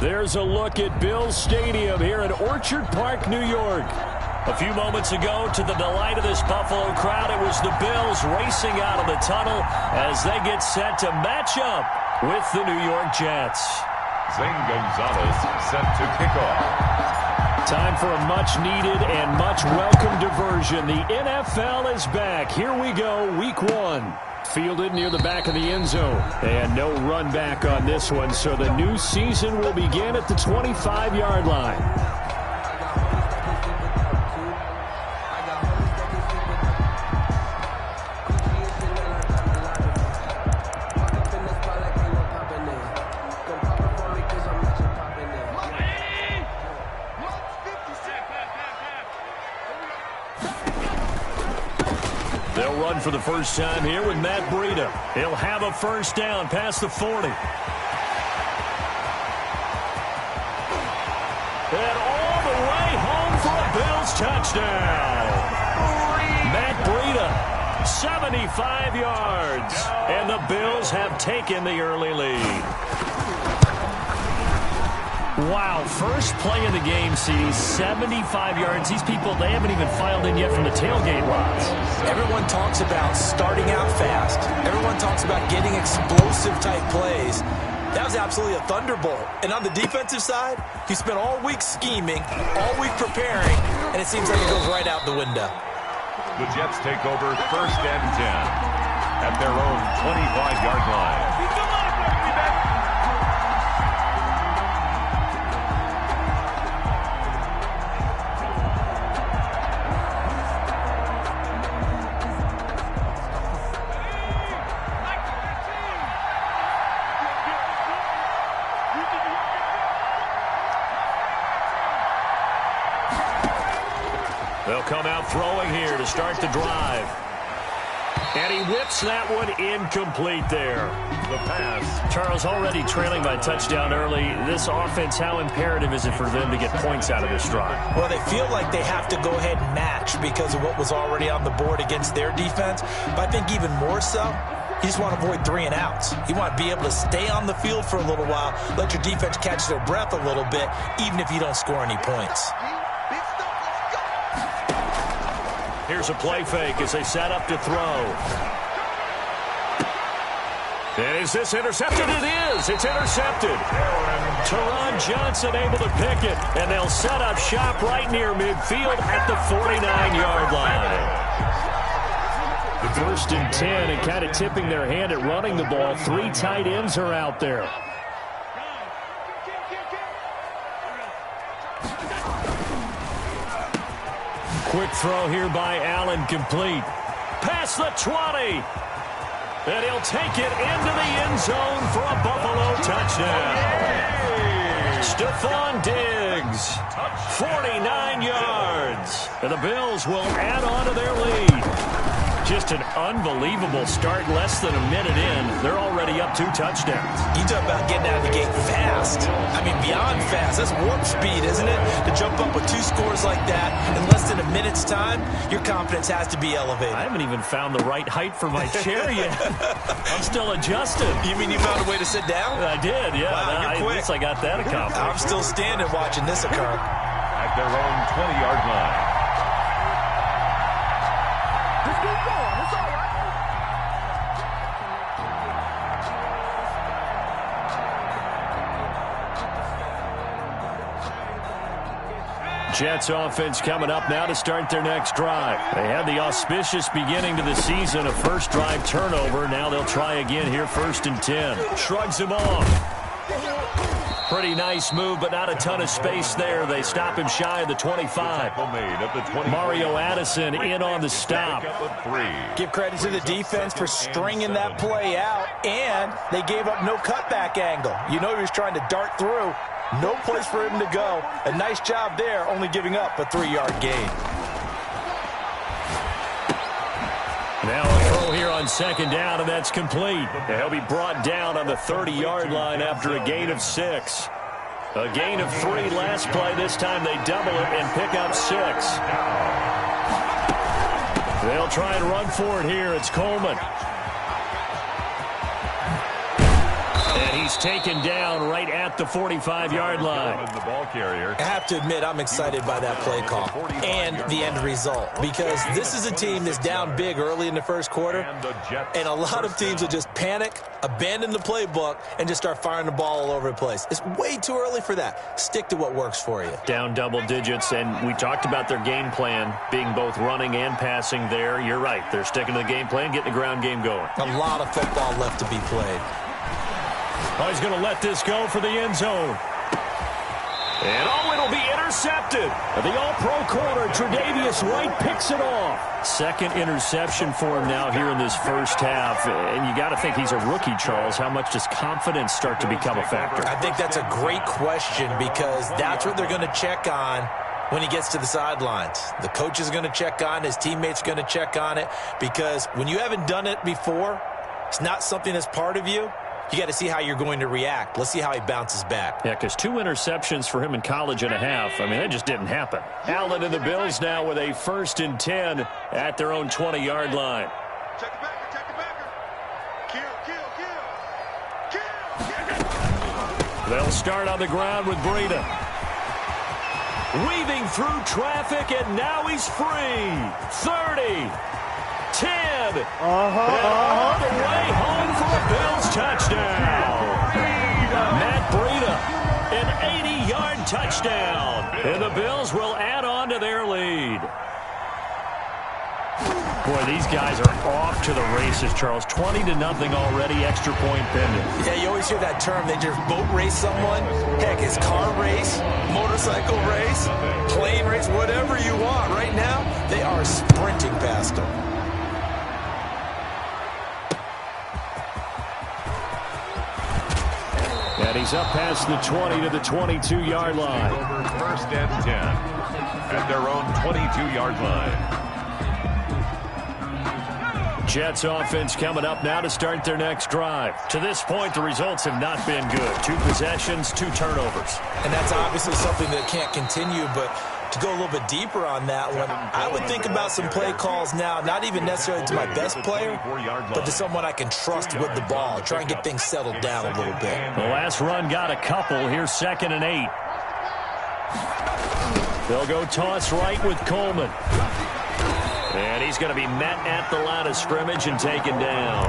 There's a look at Bills Stadium here in Orchard Park, New York. A few moments ago, to the delight of this Buffalo crowd, it was the Bills racing out of the tunnel as they get set to match up with the New York Jets. Zane Gonzalez set to kick off. Time for a much-needed and much-welcome diversion. The NFL is back. Here we go, Week 1. Fielded near the back of the end zone. And no run back on this one, so the new season will begin at the 25-yard line. They'll run for the first time here with Matt Breida. He'll have a first down past the 40. And all the way home for a Bills touchdown. Matt Breida, 75 yards. And the Bills have taken the early lead. Wow, first play of the game, CD, 75 yards. These people, they haven't even filed in yet from the tailgate lots. Everyone talks about starting out fast. Everyone talks about getting explosive-type plays. That was absolutely a thunderbolt. And on the defensive side, he spent all week scheming, all week preparing, and it seems like it goes right out the window. The Jets take over first and 10 at their own 25-yard line. They'll come out throwing here to start the drive. And he whips that one incomplete there. The pass. Charles, already trailing by touchdown early. This offense, how imperative is it for them to get points out of this drive? Well, they feel like they have to go ahead and match because of what was already on the board against their defense. But I think even more so, you just want to avoid 3 and outs. You want to be able to stay on the field for a little while, let your defense catch their breath a little bit, even if you don't score any points. Here's a play fake as they set up to throw. And is this intercepted? It is. It's intercepted. Teron Johnson able to pick it. And they'll set up shop right near midfield at the 49-yard line. First and 10 and kind of tipping their hand at running the ball. 3 tight ends are out there. Quick throw here by Allen, complete. Past the 20. And he'll take it into the end zone for a Buffalo touchdown. Stephon Diggs, 49 yards. And the Bills will add on to their lead. Just an unbelievable start. Less than a minute in, they're already up 2 touchdowns. You talk about getting out of the gate fast. I mean, beyond fast. That's warp speed, isn't it? To jump up with 2 scores like that in less than a minute's time, your confidence has to be elevated. I haven't even found the right height for my chair yet. I'm still adjusting. You mean you found a way to sit down? I did, yeah. Wow, you're quick. At least I got that accomplished. I'm still standing watching this occur. At their own 20-yard line. Just keep going. It's all right. Jets offense coming up now to start their next drive. They had the auspicious beginning to the season, a first drive turnover. Now they'll try again here, first and 10. Shrugs him off. Pretty nice move, but not a ton of space there. They stop him shy of the 25. Mario Addison in on the stop. Give credit to the defense for stringing that play out, and they gave up no cutback angle. You know he was trying to dart through. No place for him to go. A nice job there, only giving up a 3-yard gain. Now a throw here on second down, and that's complete. And he'll be brought down on the 30-yard line after a gain of 6. A gain of 3 last play. This time they double it and pick up 6. They'll try and run for it here. It's Coleman. And he's taken down right at the 45-yard line. The ball carrier. I have to admit, I'm excited by that play call and the end result, because this is a team that's down big early in the first quarter, and a lot of teams will just panic, abandon the playbook, and just start firing the ball all over the place. It's way too early for that. Stick to what works for you. Down double digits, and we talked about their game plan being both running and passing there. You're right. They're sticking to the game plan, getting the ground game going. A lot of football left to be played. Oh, he's going to let this go for the end zone. And it'll be intercepted. The all-pro corner, Tre'Davious White, picks it off. Second interception for him now here in this first half. And you got to think he's a rookie, Charles. How much does confidence start to become a factor? I think that's a great question, because that's what they're going to check on when he gets to the sidelines. The coach is going to check on it. His teammates are going to check on it, because when you haven't done it before, it's not something that's part of you. You got to see how you're going to react. Let's see how he bounces back. Yeah, because 2 interceptions for him in college and a half. I mean, that just didn't happen. Allen and the Bills now with a 1st and 10 at their own 20-yard line. Check the backer, check the backer. Kill. They'll start on the ground with Breida. Weaving through traffic, and now he's free. 30. 10. All the way home for a Bills touchdown. Matt Breida, an 80-yard touchdown. And the Bills will add on to their lead. Boy, these guys are off to the races, Charles. 20-0 already, extra point pending. Yeah, you always hear that term. They just boat race someone. Heck, it's car race, motorcycle race, plane race, whatever you want. Right now, they are sprinting past them. And he's up past the 20 to the 22-yard line. Over 1st and 10 at their own 22-yard line. Jets offense coming up now to start their next drive. To this point, the results have not been good. 2 possessions, 2 turnovers. And that's obviously something that can't continue, but to go a little bit deeper on that one, I would think about some play calls now, not even necessarily to my best player, but to someone I can trust with the ball. Try and get things settled down a little bit. The last run got a couple. Here's 2nd and 8. They'll go toss right with Coleman. And he's going to be met at the line of scrimmage and taken down.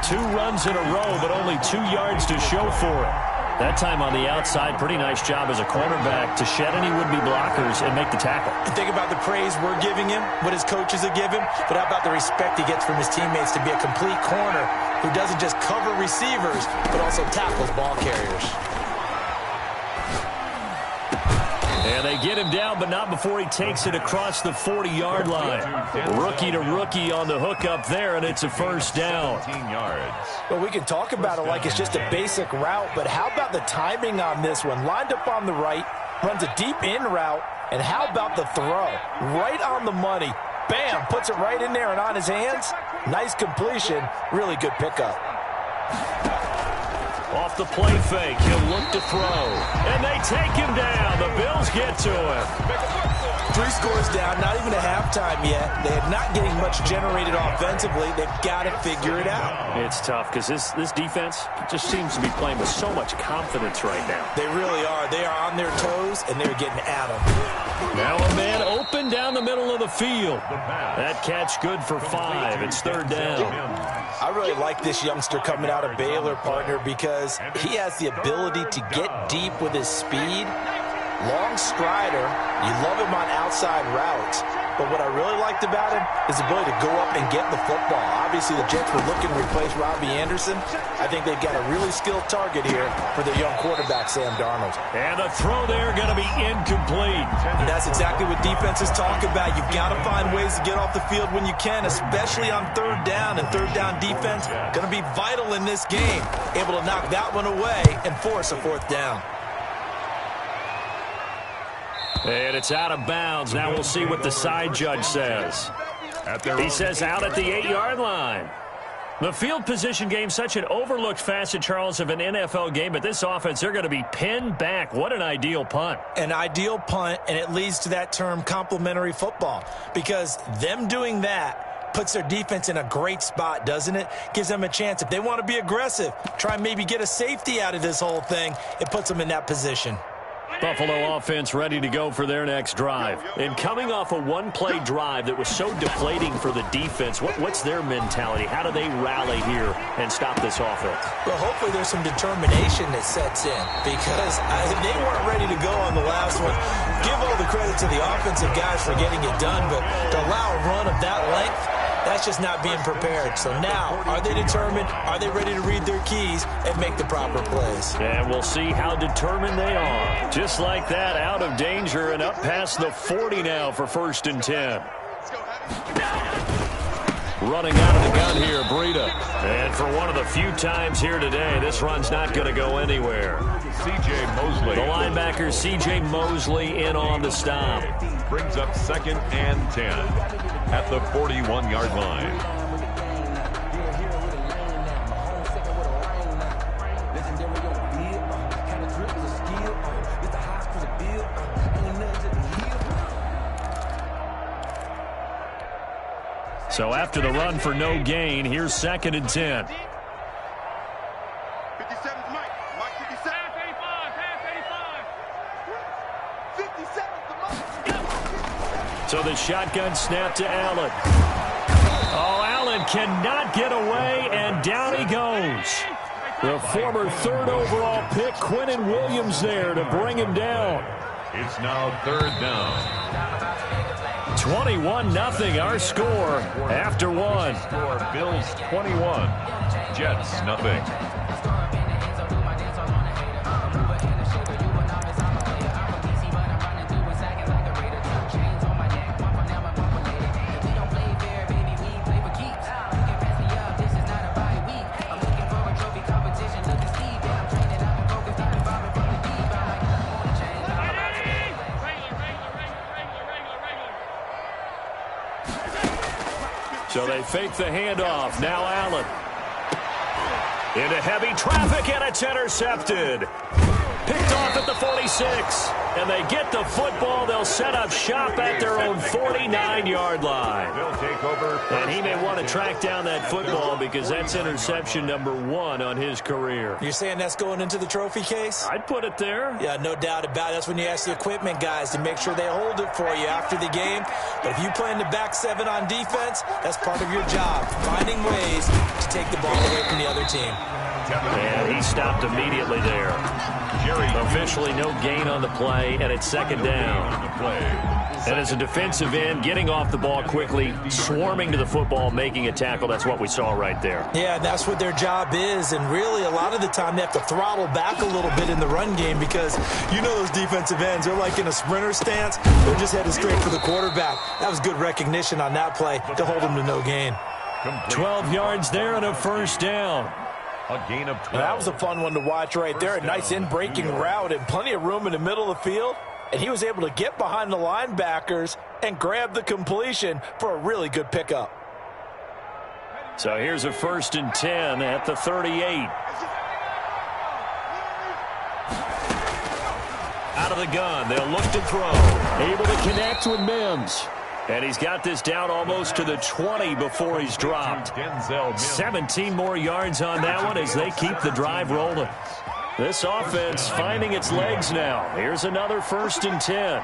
2 runs in a row, but only 2 yards to show for it. That time on the outside, pretty nice job as a cornerback to shed any would-be blockers and make the tackle. And think about the praise we're giving him, what his coaches have given, but how about the respect he gets from his teammates to be a complete corner who doesn't just cover receivers, but also tackles ball carriers. And they get him down, but not before he takes it across the 40-yard line. Rookie to rookie on the hook up there, and it's a 1st down. 17 yards. Well, we can talk about it like it's just a basic route, but how about the timing on this one? Lined up on the right, runs a deep in route, and how about the throw? Right on the money. Bam, puts it right in there and on his hands. Nice completion, really good pickup. Off the play fake, he'll look to throw. And they take him down. The Bills get to him. 3 scores down, not even a halftime yet. They are not getting much generated offensively. They've got to figure it out. It's tough because this defense just seems to be playing with so much confidence right now. They really are. They are on their toes, and they're getting at them. Now a man open down the middle of the field. That catch good for 5. It's 3rd down. I really like this youngster coming out of Baylor, partner, because he has the ability to get deep with his speed. Long strider. You love him on outside routes. But what I really liked about him is the ability to go up and get the football. Obviously, the Jets were looking to replace Robbie Anderson. I think they've got a really skilled target here for their young quarterback, Sam Darnold. And the throw there going to be incomplete. And that's exactly what defenses talk about. You've got to find ways to get off the field when you can, especially on 3rd down. And 3rd down defense going to be vital in this game. Able to knock that one away and force a 4th down. And it's out of bounds. Now we'll see what the side judge says. He says out at the 8-yard line. The field position game, such an overlooked facet, Charles, of an NFL game. But this offense, they're going to be pinned back. What an ideal punt. An ideal punt, and it leads to that term complementary football. Because them doing that puts their defense in a great spot, doesn't it? Gives them a chance. If they want to be aggressive, try and maybe get a safety out of this whole thing, it puts them in that position. Buffalo offense ready to go for their next drive. And coming off a one-play drive that was so deflating for the defense, what's their mentality? How do they rally here and stop this offense? Well, hopefully there's some determination that sets in because they weren't ready to go on the last one. Give all the credit to the offensive guys for getting it done, but to allow a run of that length, that's just not being prepared. So now, are they determined? Are they ready to read their keys and make the proper plays? And we'll see how determined they are. Just like that, out of danger and up past the 40 now for 1st and 10. Running out of the gun here, Breida. And for one of the few times here today, this run's not going to go anywhere. C.J. Mosley. The linebacker, C.J. Mosley, in on the stop. Brings up 2nd and 10 at the 41-yard line. So after the run for no gain, here's 2nd and 10. 57's Mike. Mike 57. Pass 85. 57's the Mike. So the shotgun snap to Allen. Oh, Allen cannot get away, and down he goes. The former 3rd overall pick, Quinnen Williams, there to bring him down. It's now 3rd down. 21-0 our score after one. Score Bills 21, Jets nothing. So they fake the handoff. Now Allen. Into heavy traffic, and it's intercepted. Picked off at the 46. And they get the football. They'll set up shop at their own 49-yard line. They'll take over. And he may want to track down that football because that's interception number 1 on his career. You're saying that's going into the trophy case? I'd put it there. Yeah, no doubt about it. That's when you ask the equipment guys to make sure they hold it for you after the game. But if you play in the back 7 on defense, that's part of your job, finding ways to take the ball away from the other team. And he stopped immediately there. Officially no gain on the play, and it's 2nd down. And as a defensive end, getting off the ball quickly, swarming to the football, making a tackle, that's what we saw right there. Yeah, that's what their job is, and really a lot of the time they have to throttle back a little bit in the run game because you know those defensive ends, they're like in a sprinter stance. They're just headed straight for the quarterback. That was good recognition on that play to hold them to no gain. 12 yards there and a 1st down. A gain of 12. That was a fun one to watch right there. A nice in-breaking route and plenty of room in the middle of the field. And he was able to get behind the linebackers and grab the completion for a really good pickup. So here's a 1st and 10 at the 38. Out of the gun, they'll look to throw. Able to connect with Mims. And he's got this down almost to the 20 before he's dropped. 17 more yards on that one as they keep the drive rolling. This offense finding its legs now. Here's another 1st and 10.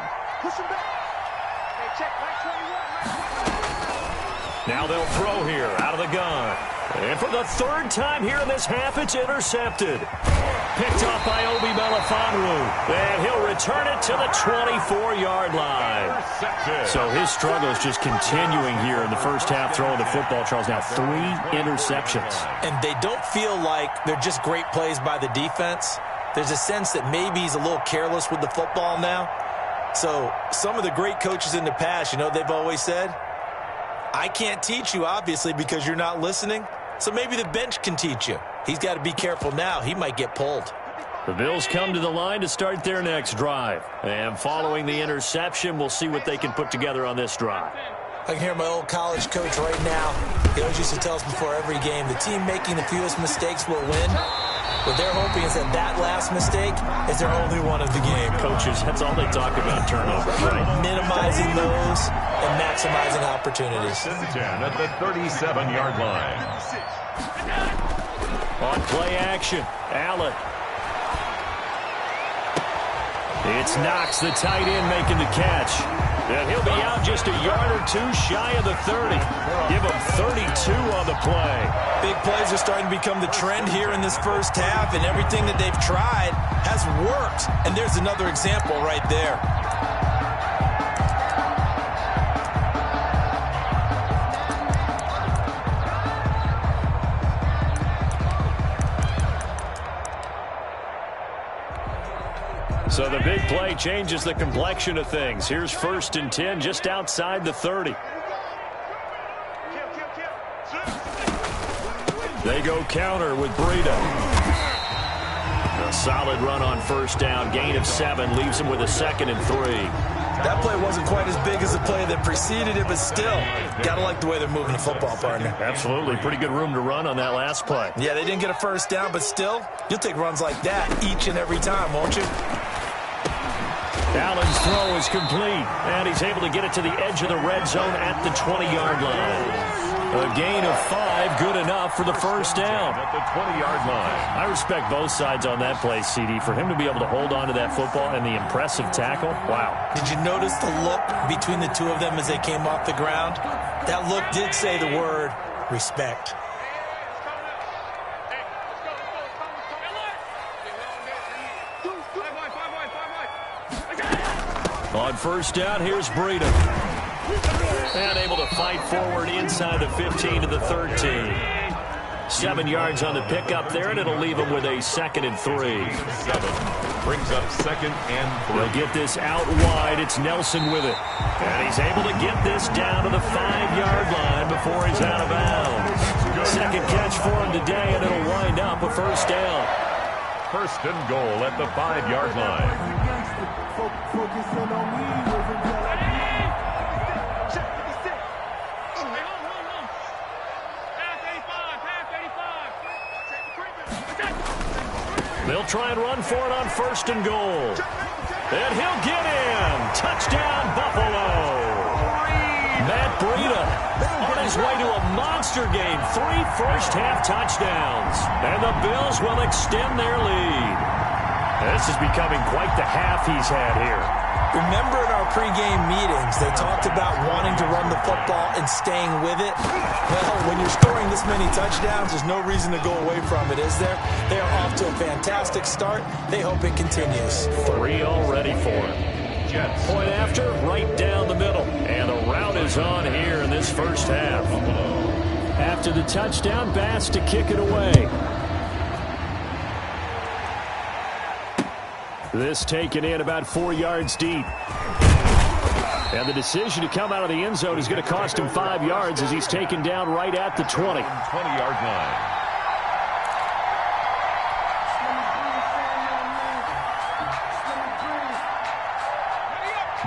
Now they'll throw here out of the gun. And for the 3rd time here in this half, it's intercepted. Picked off by Obi Melifonwu. And he'll return it to the 24-yard line. So his struggle is just continuing here in the first half, throwing the football, Charles. Now 3 interceptions. And they don't feel like they're just great plays by the defense. There's a sense that maybe he's a little careless with the football now. So some of the great coaches in the past, you know, they've always said, I can't teach you, obviously, because you're not listening. So maybe the bench can teach you. He's got to be careful now. He might get pulled. The Bills come to the line to start their next drive. And following the interception, we'll see what they can put together on this drive. I can hear my old college coach right now. He always used to tell us before every game, the team making the fewest mistakes will win. What they're hoping is that that last mistake is their only one of the game. Coaches, that's all they talk about, turnovers, right? Minimizing those and maximizing opportunities. 10 at the 37-yard line. On play action, Allen. It's Knox, the tight end, making the catch. And he'll be out just a yard or two shy of the 30. Give him 32 on the play. Big plays are starting to become the trend here in this first half, and everything that they've tried has worked. And there's another example right there. So the big play changes the complexion of things. Here's 1st and 10 just outside the 30. They go counter with Breida. A solid run on 1st down. Gain of 7 leaves him with a 2nd and 3. That play wasn't quite as big as the play that preceded it, but still, gotta like the way they're moving the football, partner. Absolutely. Pretty good room to run on that last play. Yeah, they didn't get a 1st down, but still, you'll take runs like that each and every time, won't you? Allen's throw is complete, and he's able to get it to the edge of the red zone at the 20-yard line. A gain of 5, good enough for the 1st down. At the 20-yard line. I respect both sides on that play, CD. For him to be able to hold on to that football and the impressive tackle, wow. Did you notice the look between the two of them as they came off the ground? That look did say the word respect. On 1st down, here's Breida. And able to fight forward inside the 15 to the 13. 7 yards on the pickup there, and it'll leave him with a 2nd and 3. 7 brings up 2nd and 3. They'll get this out wide. It's Nelson with it. And he's able to get this down to the 5-yard line before he's out of bounds. 2nd catch for him today, and it'll wind up a 1st down. 1st and goal at the 5-yard line. They'll try and run for it on 1st and goal. And he'll get in. Touchdown, Buffalo. Matt Breida on his way to a monster game. 3 first-half touchdowns. And the Bills will extend their lead. This is becoming quite the half he's had here. Remember in our pregame meetings, they talked about wanting to run the football and staying with it? Well, when you're scoring this many touchdowns, there's no reason to go away from it, is there? They are off to a fantastic start. They hope it continues. 3 already for him. Jets. Point after, right down the middle. And the route is on here in this first half. After the touchdown, Bass to kick it away. This taken in about 4 yards deep. And the decision to come out of the end zone is going to cost him 5 yards as he's taken down right at the 20. 20-yard line.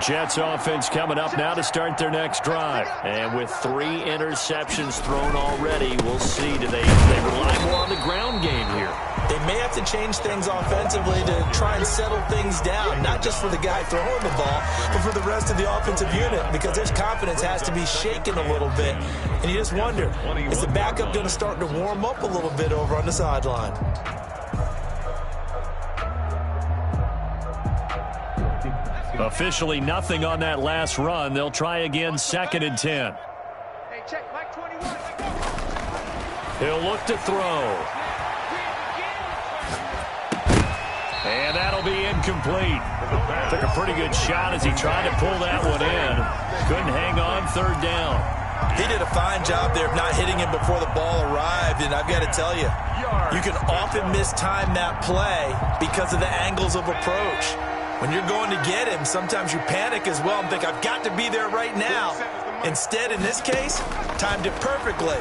Jets offense coming up now to start their next drive. And with 3 interceptions thrown already, we'll see. Do they rely more on the ground game here? They may have to change things offensively to try and settle things down, not just for the guy throwing the ball, but for the rest of the offensive unit, because their confidence has to be shaken a little bit. And you just wonder, is the backup going to start to warm up a little bit over on the sideline? Officially nothing on that last run. They'll try again, 2nd and 10. Hey, check, Mike 21. He'll look to throw. And that'll be incomplete. Took a pretty good shot as he tried to pull that one in. Couldn't hang on, 3rd down. He did a fine job there of not hitting him before the ball arrived, and I've got to tell you, you can often mistime that play because of the angles of approach. When you're going to get him, sometimes you panic as well and think, I've got to be there right now. Instead, in this case, timed it perfectly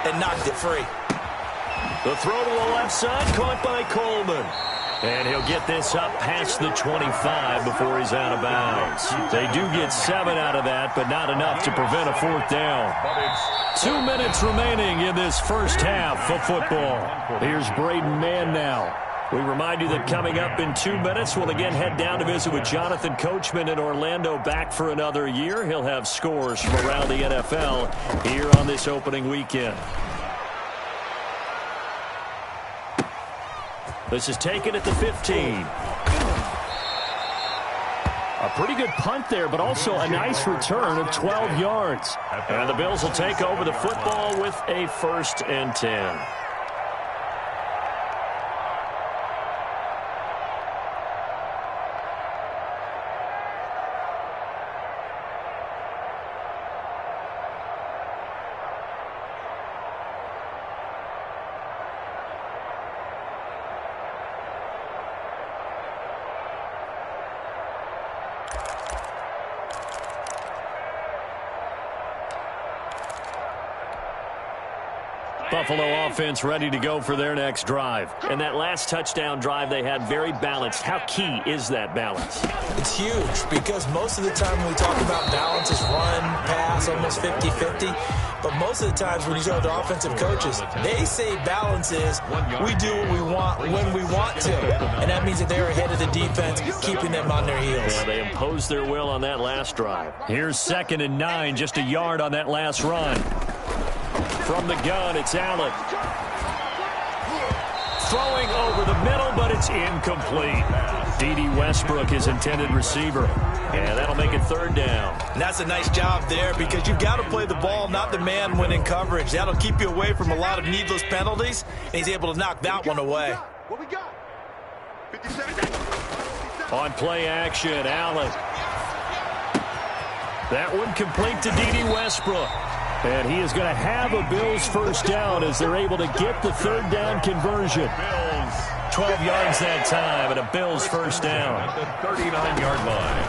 and knocked it free. The throw to the left side, caught by Coleman. And he'll get this up past the 25 before he's out of bounds. They do get 7 out of that, but not enough to prevent a 4th down. 2 minutes remaining in this first half of football. Here's Braden Mann now. We remind you that coming up in 2 minutes, we'll again head down to visit with Jonathan Coachman in Orlando, back for another year. He'll have scores from around the NFL here on this opening weekend. This is taken at the 15. A pretty good punt there, but also a nice return of 12 yards. And the Bills will take over the football with a 1st and 10. Buffalo offense ready to go for their next drive. And that last touchdown drive they had very balanced. How key is that balance? It's huge because most of the time when we talk about balance is run, pass, almost 50-50. But most of the times when you talk to offensive coaches, they say balance is we do what we want when we want to. And that means that they're ahead of the defense, keeping them on their heels. Yeah, they imposed their will on that last drive. Here's 2nd and 9, just a yard on that last run. From the gun, it's Allen. Throwing over the middle, but it's incomplete. D.D. Westbrook, his intended receiver. And that'll make it 3rd down. And that's a nice job there because you've got to play the ball, not the man when in coverage. That'll keep you away from a lot of needless penalties, and he's able to knock that one away. What we got? 57. On play action, Allen. That one complete to D.D. Westbrook. And he is going to have a Bills 1st down as they're able to get the 3rd down conversion. 12 yards that time and a Bills 1st down. At the 39-yard line.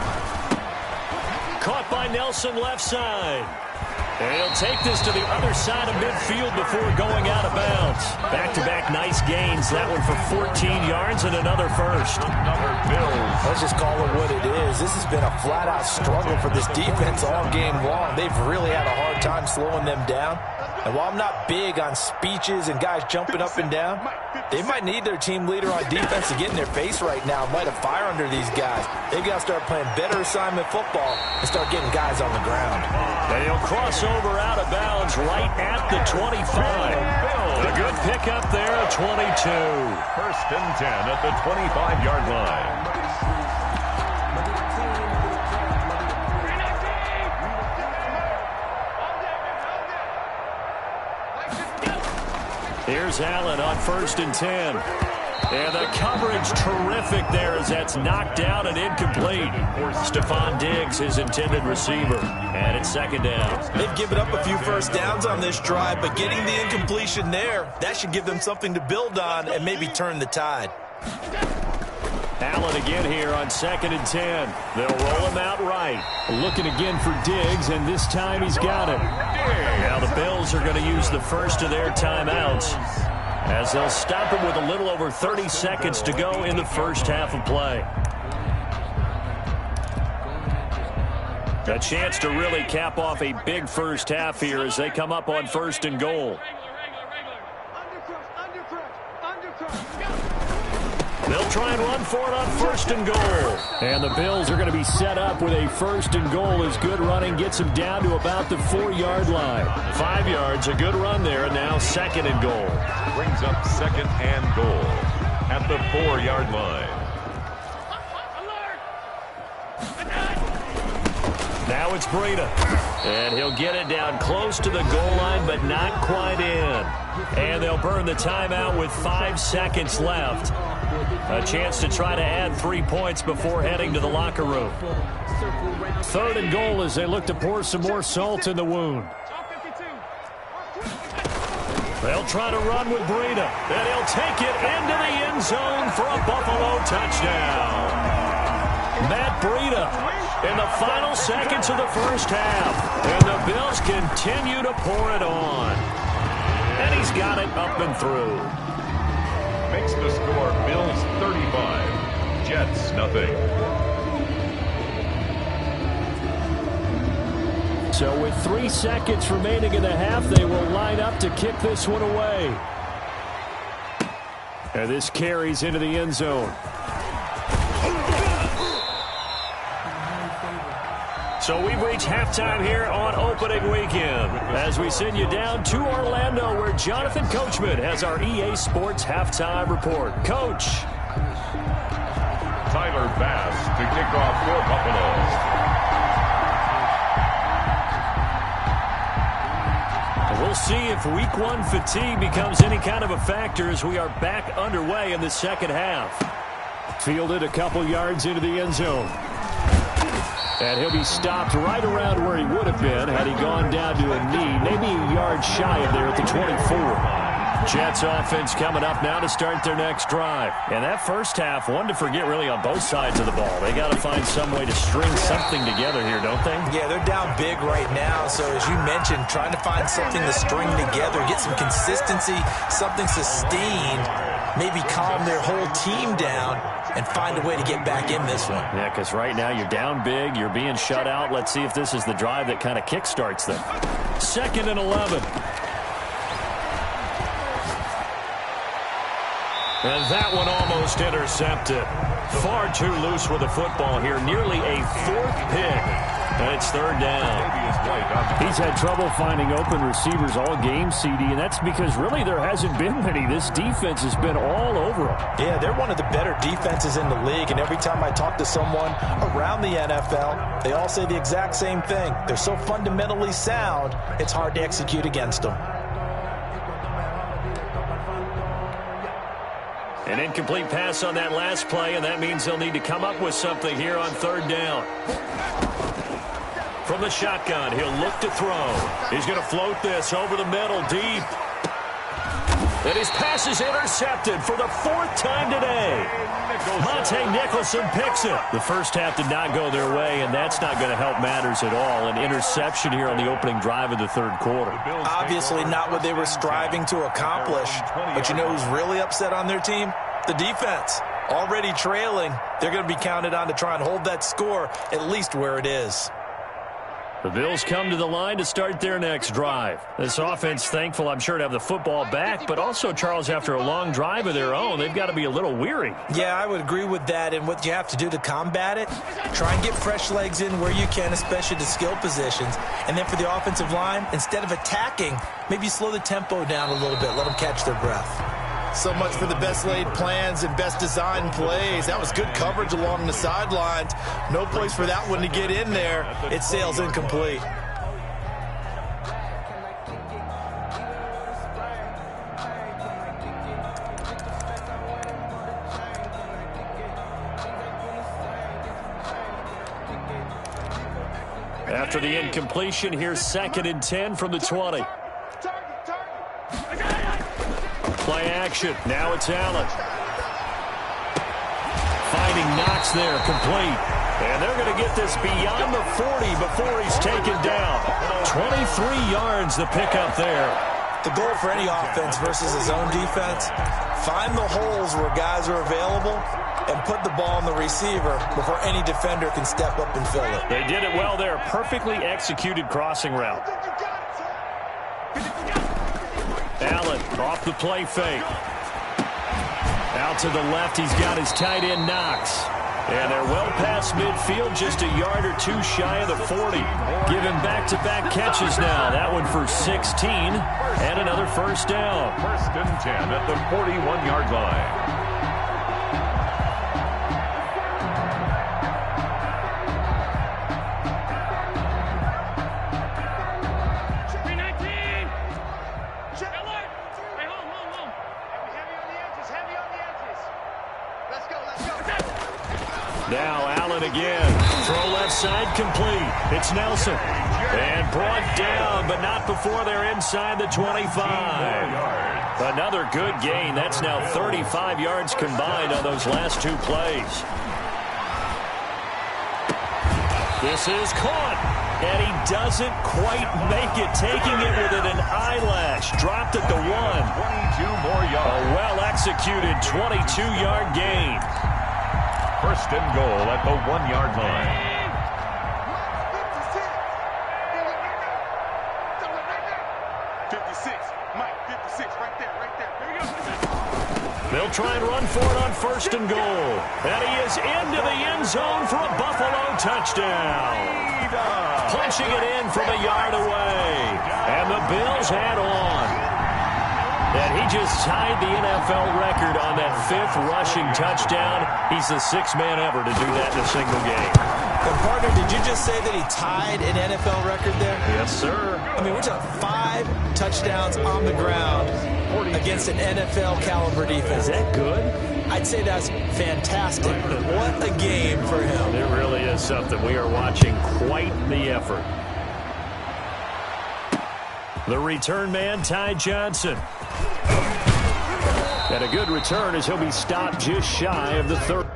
Caught by Nelson left side. And he'll take this to the other side of midfield before going out of bounds. Back-to-back nice gains. That one for 14 yards and another 1st. Another Bills. Let's just call it what it is. This has been a flat-out struggle for this defense all game long. They've really had a hard time slowing them down. And while I'm not big on speeches and guys jumping up and down, they might need their team leader on defense to get in their face right now, light a fire under these guys. They've got to start playing better assignment football and start getting guys on the ground. And he'll cross over out of bounds right at the 25. A good pickup there, 22. 1st and 10 at the 25-yard line. Here's Allen on 1st and 10. And the coverage terrific there as that's knocked down and incomplete. Stephon Diggs, his intended receiver. And it's 2nd down. They've given up a few 1st downs on this drive, but getting the incompletion there, that should give them something to build on and maybe turn the tide. Allen again here on 2nd and 10. They'll roll him out right. Looking again for Diggs, and this time he's got it. Now the Bills are going to use the first of their timeouts as they'll stop him with a little over 30 seconds to go in the first half of play. A chance to really cap off a big first half here as they come up on 1st and goal. They'll try and run for it on 1st and goal. And the Bills are going to be set up with a 1st and goal as good running gets them down to about the 4-yard line. 5 yards, a good run there, and now 2nd and goal. Brings up 2nd and goal at the 4-yard line. Now it's Breida. And he'll get it down close to the goal line, but not quite in. And they'll burn the timeout with 5 seconds left. A chance to try to add 3 points before heading to the locker room. 3rd and goal as they look to pour some more salt in the wound. They'll try to run with Breida. And he'll take it into the end zone for a Buffalo touchdown. Matt Breida in the final seconds of the first half. And the Bills continue to pour it on. And he's got it up and through. makes the score Bills 35, Jets nothing. So with 3 seconds remaining in the half, they will line up to kick this one away. And this carries into the end zone. So we've reached halftime here on opening weekend as we send you down to Orlando where Jonathan Coachman has our EA Sports halftime report. Coach. Tyler Bass to kick off for Buffalo. We'll see if week 1 fatigue becomes any kind of a factor as we are back underway in the second half. Fielded a couple yards into the end zone. And he'll be stopped right around where he would have been had he gone down to a knee, maybe a yard shy of there at the 24. Jets offense coming up now to start their next drive. And that first half, one to forget really on both sides of the ball. They got to find some way to string something together here, don't they? Yeah, they're down big right now. So as you mentioned, trying to find something to string together, get some consistency, something sustained, maybe calm their whole team down and find a way to get back in this one. Yeah, because right now you're down big, you're being shut out. Let's see if this is the drive that kind of kickstarts them. 2nd and 11. And that one almost intercepted. Far too loose with the football here. Nearly a 4th pick. And it's 3rd down. He's had trouble finding open receivers all game, CD, and that's because really there hasn't been many. This defense has been all over them. Yeah, they're one of the better defenses in the league, and every time I talk to someone around the NFL, they all say the exact same thing. They're so fundamentally sound, it's hard to execute against them. An incomplete pass on that last play, and that means they'll need to come up with something here on 3rd down. From the shotgun, he'll look to throw. He's going to float this over the middle, deep. And his pass is intercepted for the 4th time today. Monte Nicholson picks it. The first half did not go their way, and that's not going to help matters at all. An interception here on the opening drive of the 3rd quarter. Obviously not what they were striving to accomplish. But you know who's really upset on their team? The defense. Already trailing. They're going to be counted on to try and hold that score at least where it is. The Bills come to the line to start their next drive. This offense, thankful, I'm sure, to have the football back, but also, Charles, after a long drive of their own, they've got to be a little weary. Yeah, I would agree with that, and what you have to do to combat it, try and get fresh legs in where you can, especially the skill positions, and then for the offensive line, instead of attacking, maybe slow the tempo down a little bit, let them catch their breath. So much for the best laid plans and best designed plays. That was good coverage along the sidelines. No place for that one to get in there. It sails incomplete. After the incompletion, here's 2nd and 10 from the 20. Play action. Now it's Allen. Finding Knox there, complete. And they're going to get this beyond the 40 before he's taken down. 23 yards the pickup there. The goal for any offense versus his own defense, find the holes where guys are available and put the ball on the receiver before any defender can step up and fill it. They did it well there. Perfectly executed crossing route. Allen off the play fake. Out to the left, he's got his tight end Knox. And they're well past midfield, just a yard or two shy of the 40. Giving back-to-back catches now. That one for 16 and another 1st down. 1st and 10 at the 41-yard line. Now Allen again. Throw left side complete. It's Nelson. And brought down, but not before they're inside the 25. Another good gain. That's now 35 yards combined on those last 2 plays. This is caught, and he doesn't quite make it, taking it within an eyelash. Dropped at the 1. 22 more A yards. well-executed 22-yard gain. First and goal at the 1-yard line. 56, Mike, 56, right there, right there. Here we go. They'll try and run for it on first and goal. And he is into the end zone for a Buffalo touchdown. Punching it in from a yard away. And the Bills head on. And he just tied the NFL record on that 5th rushing touchdown. He's the 6th man ever to do that in a single game. And partner, did you just say that he tied an NFL record there? Yes, sir. I mean, we're talking 5 touchdowns on the ground against an NFL caliber defense. Is that good? I'd say that's fantastic. What a game for him. It really is something. We are watching quite the effort. The return man, Ty Johnson. And a good return as he'll be stopped just shy of the 30.